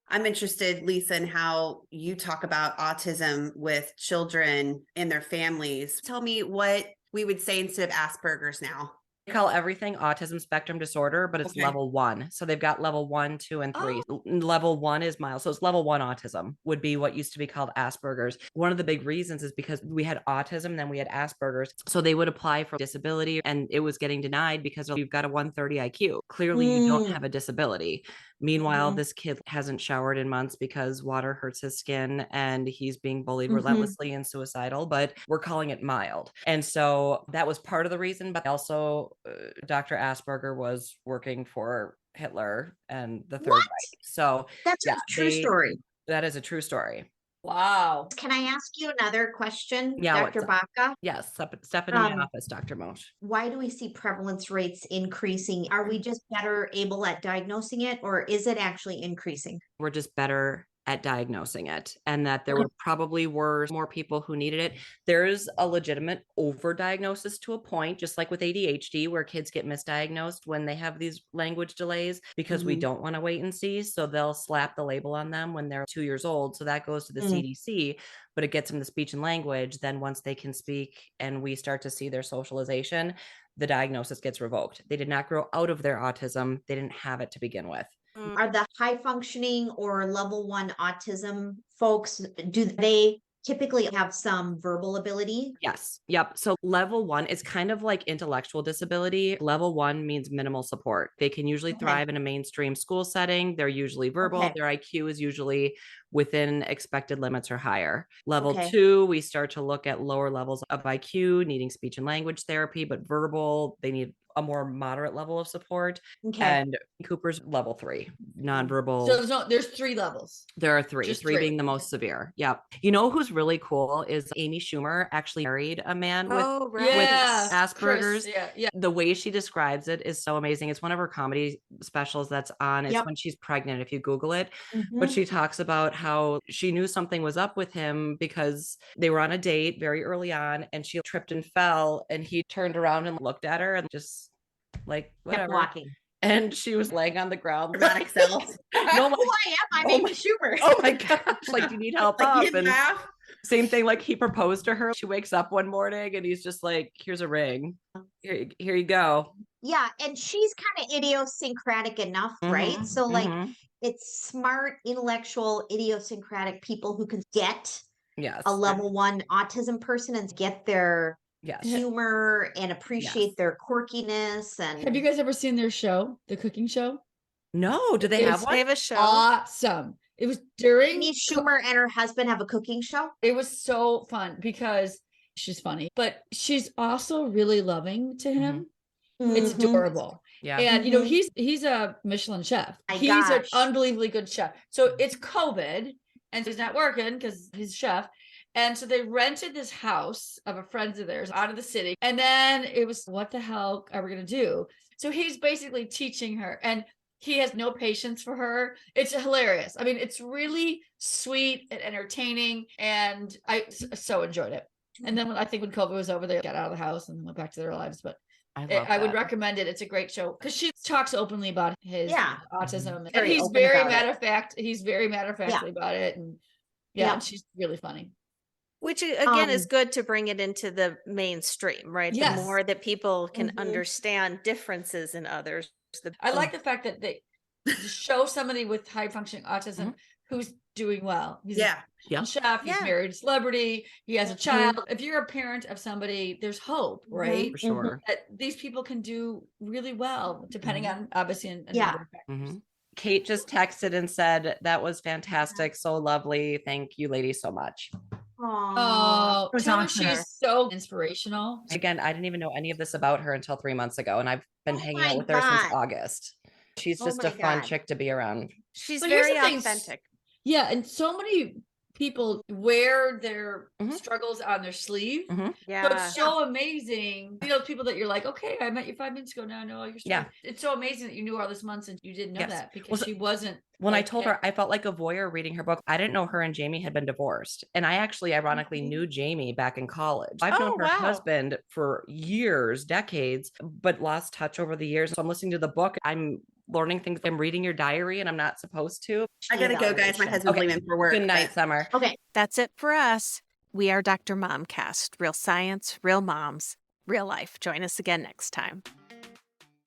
I'm interested, Lisa, in how you talk about autism with children and their families. Tell me what we would say instead of Asperger's now. They call everything autism spectrum disorder, but it's Okay. level 1. So they've got level 1, 2, and 3. Level 1 is mild. So it's level 1 autism would be what used to be called Asperger's. One of the big reasons is because we had autism, then we had Asperger's. So they would apply for disability and it was getting denied because you've got a 130 IQ. Clearly you don't have a disability. Meanwhile, this kid hasn't showered in months because water hurts his skin and he's being bullied relentlessly and suicidal, but we're calling it mild. And so that was part of the reason, but also Dr. Asperger was working for Hitler and the Third What? Reich. So That's a true story. that is a true story. Wow. Can I ask you another question, Yeah, Dr. Baca? Yes, step into my office, Dr. Mosh. Why do we see prevalence rates increasing? Are we just better able at diagnosing it, or is it actually increasing? We're just better at diagnosing it, and that there probably were more people who needed it. There's a legitimate overdiagnosis to a point, just like with ADHD, where kids get misdiagnosed when they have these language delays because we don't want to wait and see. So they'll slap the label on them when they're 2 years old. So that goes to the CDC, but it gets them the speech and language. Then once they can speak and we start to see their socialization, the diagnosis gets revoked. They did not grow out of their autism. They didn't have it to begin with. Are the high functioning or level 1 autism folks, do they typically have some verbal ability? Yes. Yep. So level 1 is kind of like intellectual disability. Level 1 means minimal support. They can usually thrive in a mainstream school setting. They're usually verbal. Their IQ is usually within expected limits or higher. Level 2, we start to look at lower levels of IQ, needing speech and language therapy, but verbal, they need a more moderate level of support. And Cooper's level 3, nonverbal. So there's 3 levels. There are 3, Just 3 3. being the most severe. Yep. You know who's really cool is Amy Schumer actually married a man with Asperger's. Yeah. The way she describes it is so amazing. It's one of her comedy specials that's on. It's when she's pregnant, if you Google it. But she talks about how she knew something was up with him because they were on a date very early on and she tripped and fell and he turned around and looked at her and just like whatever. Kept walking. And she was laying on the ground. Dramatic self. No, Who I am, I'm Amy Schumer. oh my gosh, like you need help Like, up. you didn't And laugh? Same thing, like he proposed to her. She wakes up one morning and he's just like, here's a ring. Here you go. Yeah, and she's kind of idiosyncratic enough, right? So like it's smart, intellectual, idiosyncratic people who can get Yes. a level 1 autism person and get their Yes. humor and appreciate their quirkiness. And Have you guys ever seen their show, the cooking show? No, do they have one? They have a show. Awesome. It was during Amy Schumer and her husband have a cooking show. It was so fun because she's funny, but she's also really loving to him. It's adorable. Yeah. And you know, he's a Michelin chef. He's an unbelievably good chef. So it's COVID and he's not working because he's a chef. And so they rented this house of a friend of theirs out of the city. And then it was, what the hell are we going to do? So he's basically teaching her, and he has no patience for her. It's hilarious. I mean, it's really sweet and entertaining. And I so enjoyed it. And then I think when COVID was over, they got out of the house and went back to their lives. But I would recommend it. It's a great show because she talks openly about his autism. And he's very matter of fact. He's very matter of factly about it. And and she's really funny. Which again is good to bring it into the mainstream, right? Yes. The more that people can understand differences in others. I like the fact that they show somebody with high functioning autism who's doing well. He's a chef, he's married a celebrity, he has a child. If you're a parent of somebody, there's hope, right? For sure. That these people can do really well, depending on obviously a number of factors. Kate just texted and said, that was fantastic. So lovely. Thank you, ladies, so much. Oh, tell her she's so inspirational. Again, I didn't even know any of this about her until 3 months ago, and I've been hanging out with her since August. She's just a fun chick to be around. She's very authentic. Yeah, and so many people wear their struggles on their sleeve. Yeah. So it's so amazing. You know, people that you're like, okay, I met you 5 minutes ago. Now I know all your story. Yeah. It's so amazing that you knew all this months and you didn't know that because she wasn't. When I told her, I felt like a voyeur reading her book. I didn't know her and Jamie had been divorced. And I actually ironically knew Jamie back in college. I've known her husband for years, decades, but lost touch over the years. So I'm listening to the book. I'm learning things. I'm reading your diary and I'm not supposed to. I gotta go, guys. My husband's leaving for work. Good night, Summer. Okay. That's it for us. We are Dr. Momcast. Real science, real moms, real life. Join us again next time.